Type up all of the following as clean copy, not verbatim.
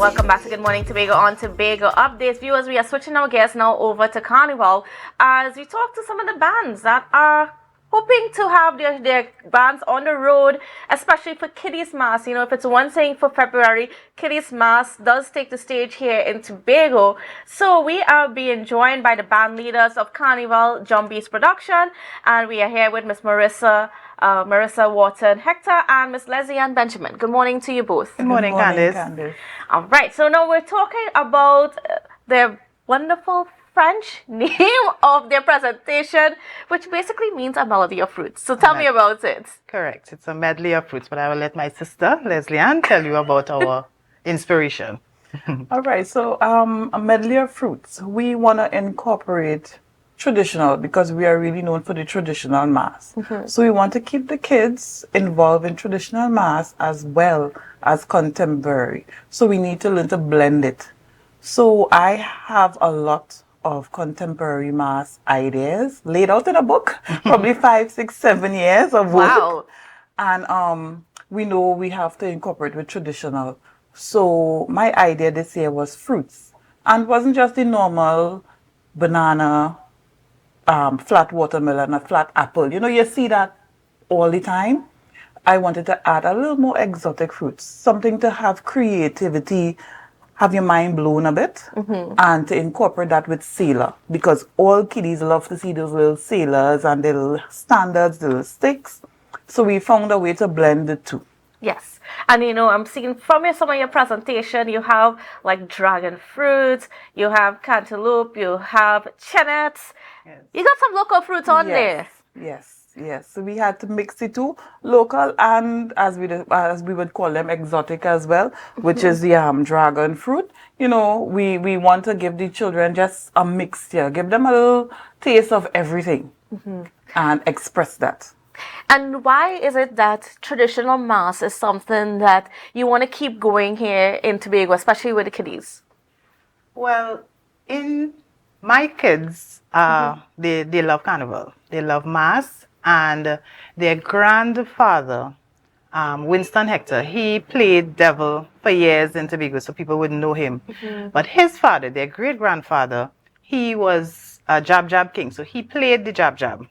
Welcome back to Good Morning Tobago on Tobago Updates. Viewers, we are switching our guests now over to Carnival as we talk to some of the bands that are hoping to have their bands on the road, especially for Kiddies Mass. You know, if it's one thing for February, Kiddies Mass does take the stage here in Tobago. So we are being joined by the band leaders of Carnival, John B's production, and we are here with Miss Merissa Wharton-Hector and Miss Lesley and Benjamin. Good morning to you both. Good morning, Kandace. All right, so now we're talking about the wonderful French name of their presentation, which basically means a melody of fruits. So tell me about it. Correct. It's a medley of fruits, but I will let my sister, Lesley Ann, tell you about our inspiration. All right, so a medley of fruits. We want to incorporate traditional because we are really known for the traditional mass. So we want to keep the kids involved in traditional mass as well as contemporary. So we need to learn to blend it. So I have a lot of contemporary mass ideas laid out in a book, probably 5, 6, 7 years of work. Wow. And we know we have to incorporate with traditional. So my idea this year was fruits. And it wasn't just the normal banana, flat watermelon, a flat apple. You know, you see that all the time. I wanted to add a little more exotic fruits, something to have creativity, have your mind blown a bit, and to incorporate that with sailor, because all kiddies love to see those little sailors and the little standards, the little sticks. So we found a way to blend the two. Yes, and you know, I'm seeing from some of your presentation, you have like dragon fruit, you have cantaloupe, you have chennets. Yes. You got some local fruits on there. Yes. So we had to mix the two, local and as we would call them exotic as well, which is the dragon fruit. You know, we want to give the children just a mixture, give them a little taste of everything, and express that. And why is it that traditional mass is something that you want to keep going here in Tobago, especially with the kiddies? Well, in my kids, they love Carnival. They love mass. And their grandfather, Winston Hector, he played devil for years in Tobago, so people wouldn't know him. But his father, their great-grandfather, he was a jab king, so he played the jab.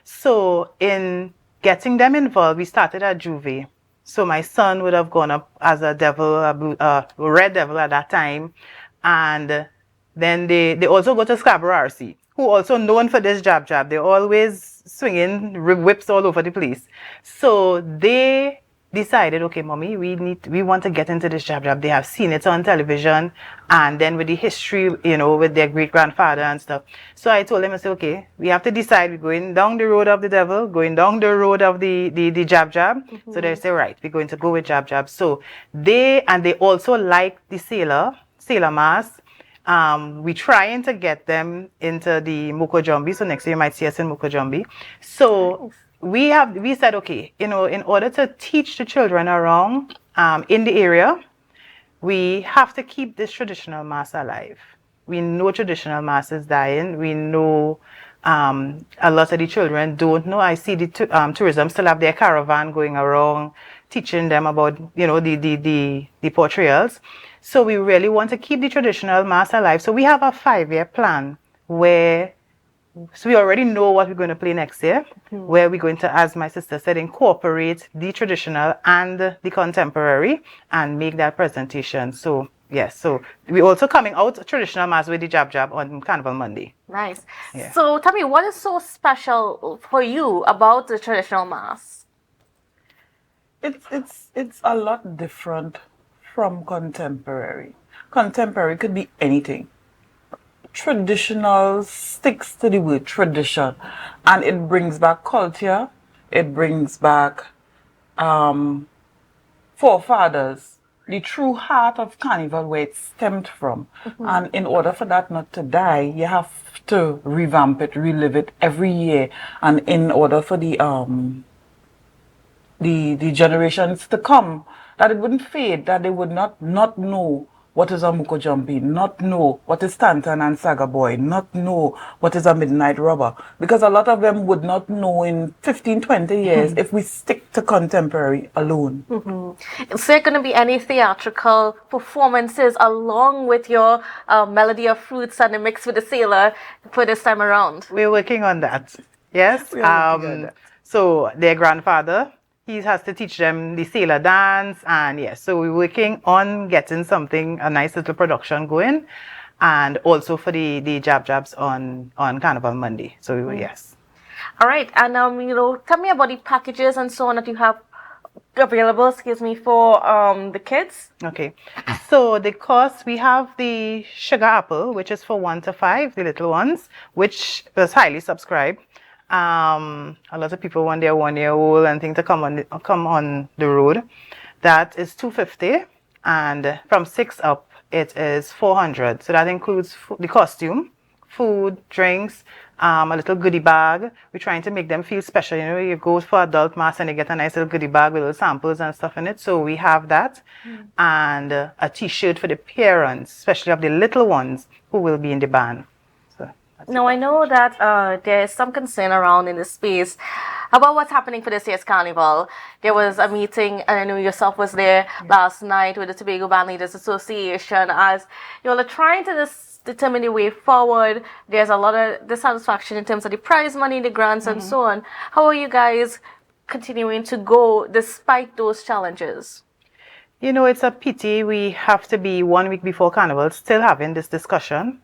So in getting them involved, we started at Juve. So my son would have gone up as a devil, a red devil at that time. And then they also go to Scarborough RC, who also known for this jab. They're always swinging whips all over the place. So they decided, okay, mommy, we want to get into this jab. They have seen it on television, and then with the history, you know, with their great grandfather and stuff. So I told them, I said, okay, we have to decide. We're going down the road of the devil, going down the road of the jab. So they say, right, we're going to go with jab. So they also like the sailor mass. We're trying to get them into the Moko-Jumbi, so next year you might see us in Moko-Jumbi. So we said, okay, you know, in order to teach the children around in the area, we have to keep this traditional mass alive. We know traditional mass is dying. We know a lot of the children don't know. I see the tourism still have their caravan going around, teaching them about, you know, the portrayals. So we really want to keep the traditional mass alive. So we have a 5-year plan where, so we already know what we're going to play next year, where we're going to, as my sister said, incorporate the traditional and the contemporary and make that presentation. So yes, so we're also coming out traditional mass with the jab on Carnival Monday. Nice. Yeah. So tell me, what is so special for you about the traditional mass? It's a lot different from contemporary. Contemporary could be anything. Traditional sticks to the word tradition, and it brings back culture. It brings back forefathers, the true heart of Carnival, where it stemmed from. And in order for that not to die, you have to revamp it, relive it every year. And in order for the generations to come, that it wouldn't fade, that they would not know what is a Muko Jumpy, not know what is Tantan and Saga Boy, not know what is a Midnight Robber. Because a lot of them would not know in 15, 20 years if we stick to contemporary alone. Is there going to be any theatrical performances along with your Melody of Fruits and the Mix with the Sailor for this time around? We're working on that. Yes. We are working on that. So their grandfather, he has to teach them the sailor dance, and yes, so we're working on getting a nice little production going, and also for the jabs on Carnival Monday. So yes. All right, and tell me about the packages and so on that you have available, for the kids. Okay, so the cost, we have the sugar apple, which is for 1 to 5, the little ones, which was highly subscribed. A lot of people want their 1-year-old and things to come on the road. That is $250, and from 6 up it is $400. So that includes the costume, food, drinks, a little goodie bag. We're trying to make them feel special. You know, you go for adult mass and you get a nice little goodie bag with little samples and stuff in it. So we have that, and a T-shirt for the parents, especially of the little ones who will be in the band. Now, I know that there is some concern around in the space about what's happening for this year's Carnival. There was a meeting, and I know yourself was there last night with the Tobago Band Leaders Association, as you all are trying to determine the way forward. There's a lot of dissatisfaction in terms of the prize money, the grants, and so on. How are you guys continuing to go despite those challenges? You know, it's a pity we have to be 1 week before Carnival still having this discussion.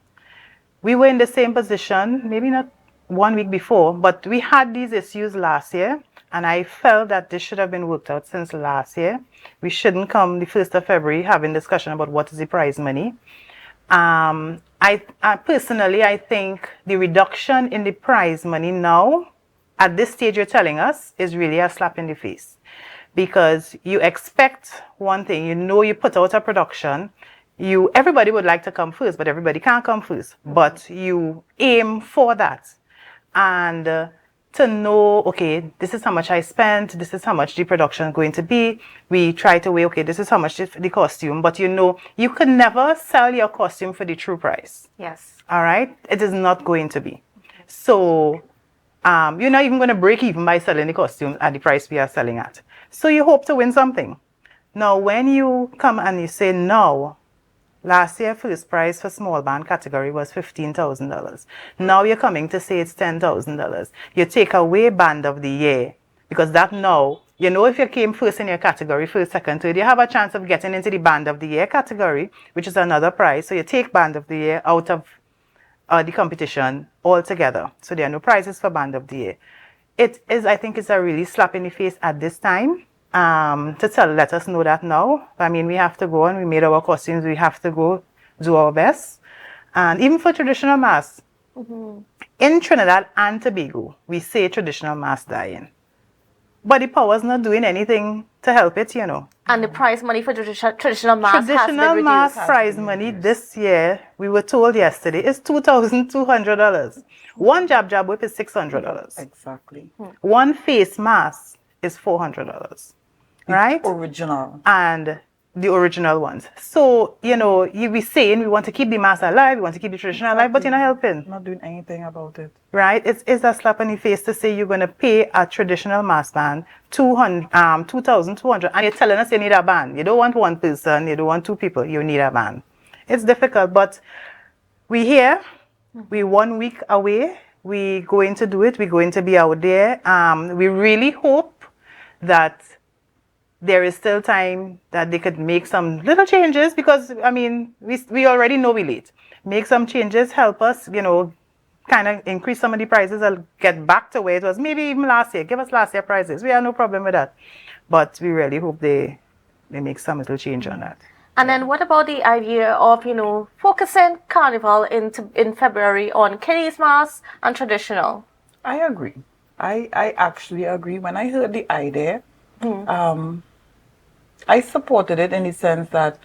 We were in the same position, maybe not 1 week before, but we had these issues last year, and I felt that this should have been worked out since last year. We shouldn't come the 1st of February having discussion about what is the prize money. I personally, I think the reduction in the prize money now, at this stage you're telling us, is really a slap in the face. Because you expect one thing, you put out a production, everybody would like to come first, but everybody can't come first. But you aim for that. And to know, okay, this is how much I spent, this is how much the production is going to be. We try to weigh, okay, this is how much the costume. But you can never sell your costume for the true price. Yes. All right? It is not going to be. So you're not even going to break even by selling the costumes at the price we are selling at. So you hope to win something. Now, when you come and you say no, last year, first prize for small band category was $15,000. Now you're coming to say it's $10,000. You take away band of the year, because that now, if you came first in your category, first, second, third, you have a chance of getting into the band of the year category, which is another prize. So you take band of the year out of the competition altogether. So there are no prizes for band of the year. I think it's a really slap in the face at this time. Let us know that now. I mean, we have to go, and we made our costumes. We have to go do our best. And even for traditional mass, in Trinidad and Tobago, we say traditional mass dying. But the power's not doing anything to help it, And the prize money for traditional mass has been Traditional reduced. mass prize money this year, we were told yesterday, is $2,200. One jab whip is $600. Exactly. One face mask is $400. Right? Original. And the original ones. So, you be saying we want to keep the mass alive, we want to keep the tradition alive, but you're not helping. Not doing anything about it. Right? It's a slap in the face to say you're going to pay a traditional mass band $2,200, and you're telling us you need a band. You don't want one person, you don't want two people, you need a band. It's difficult, but we're here. We're 1 week away. We're going to do it. We're going to be out there. We really hope that there is still time that they could make some little changes, because, we already know we're late. Make some changes, help us, kind of increase some of the prices and get back to where it was maybe even last year. Give us last year prices. We have no problem with that. But we really hope they make some little change on that. And then what about the idea of, focusing Carnival in February on kiddies mass and traditional? I agree. I actually agree. When I heard the idea, I supported it in the sense that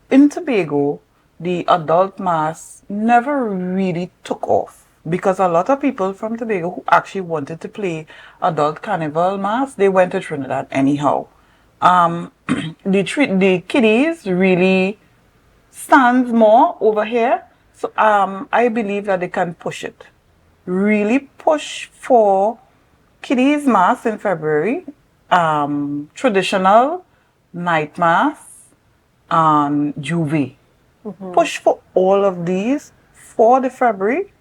in Tobago, the adult mass never really took off, because a lot of people from Tobago who actually wanted to play adult carnival mass, they went to Trinidad anyhow. The kiddies really stands more over here. So I believe that they can push it. Really push for Kiddies Mass in February, traditional night mass, and Juve. Push for all of these for the February,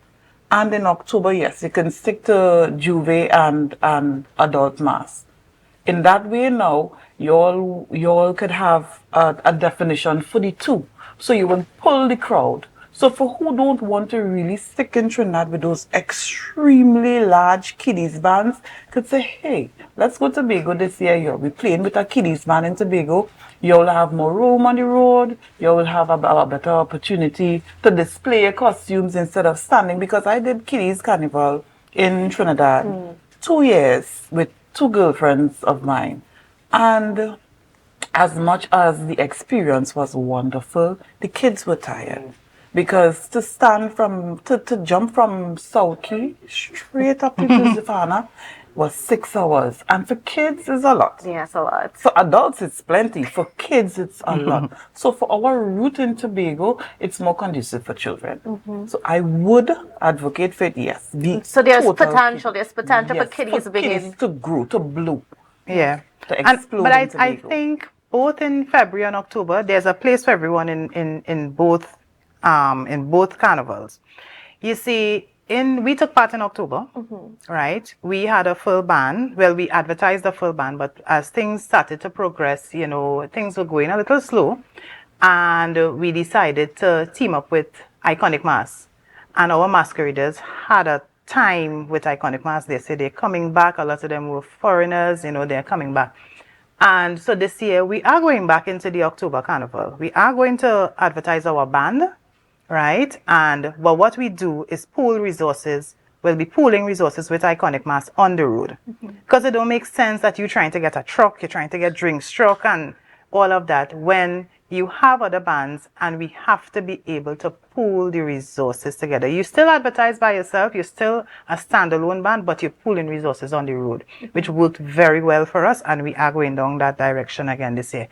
and in October, yes, you can stick to Juve and adult mass. In that way now, you all could have a definition for the two. So you will pull the crowd. So for who don't want to really stick in Trinidad with those extremely large kiddies bands, could say, hey, let's go to Tobago this year. You'll be playing with a kiddies band in Tobago. You'll have more room on the road. You will have a better opportunity to display your costumes instead of standing. Because I did kiddies carnival in Trinidad 2 years with 2 girlfriends of mine. And as much as the experience was wonderful, the kids were tired. Because to jump from South Key straight up to Zifana was 6 hours. And for kids, it's a lot. Yeah, it's a lot. For adults, it's plenty. For kids, it's a lot. So for our route in Tobago, it's more conducive for children. So I would advocate for it, yes. So there's potential. There's potential for Yes, kiddies for being kids to grow, to bloom. Yeah. To And, explode but in I Tobago. think both in February and October, there's a place for everyone in both carnivals. You see, we took part in October, right? We had a full band. Well, we advertised a full band, but as things started to progress, things were going a little slow, and we decided to team up with Iconic Mass, and our masqueraders had a time with Iconic Mass. They said they're coming back. A lot of them were foreigners, they're coming back. And so this year we are going back into the October Carnival. We are going to advertise our band, right? But what we do is pool resources. We'll be pooling resources with Iconic Mass on the road. Because it don't make sense that you're trying to get a truck, you're trying to get drinks truck and all of that when you have other bands, and we have to be able to pool the resources together. You still advertise by yourself, you're still a standalone band, but you're pooling resources on the road, which worked very well for us, and we are going down that direction again this year.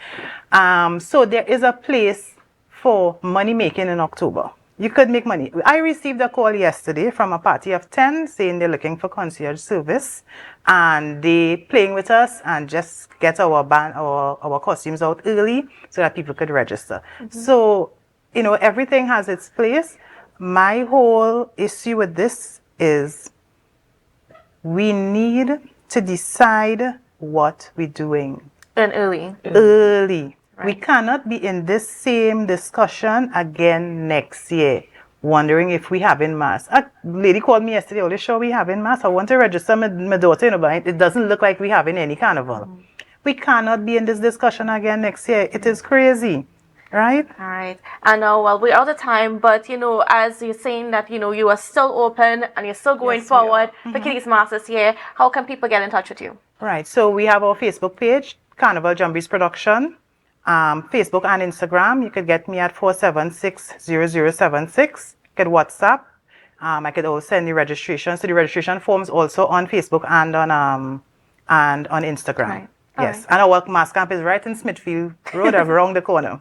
So there is a place for money making in October. You could make money. I received a call yesterday from a party of 10 saying they're looking for concierge service, and they playing with us and just get our band, our costumes out early so that people could register. So, everything has its place. My whole issue with this is we need to decide what we're doing And early. early. We Right. cannot be in this same discussion again next year, wondering if we have in mass. A lady called me yesterday, "Are you sure we have in mass? I want to register my daughter, but it doesn't look like we have in any carnival." We cannot be in this discussion again next year. It is crazy, right? All right. I know, well, we're out of time, but, as you're saying that, you are still open and you're still going Yes, we are. forward for Kiddies Masters here, how can people get in touch with you? Right. So we have our Facebook page, Carnival Jumbies Production. Facebook and Instagram. You could get me at 476-0076. You could WhatsApp. I could also send the registration. So the registration forms also on Facebook and on Instagram. Right. Yes. And our mass camp is right in Smithfield Road, around the corner.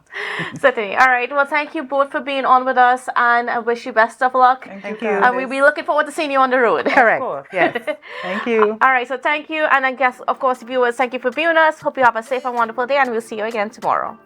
Certainly. All right. Well, thank you both for being on with us, and I wish you best of luck. Thank you. And we'll be looking forward to seeing you on the road. Correct. course. Yes. Thank you. All right. So thank you. And I guess, of course, viewers, thank you for viewing us. Hope you have a safe and wonderful day, and we'll see you again tomorrow.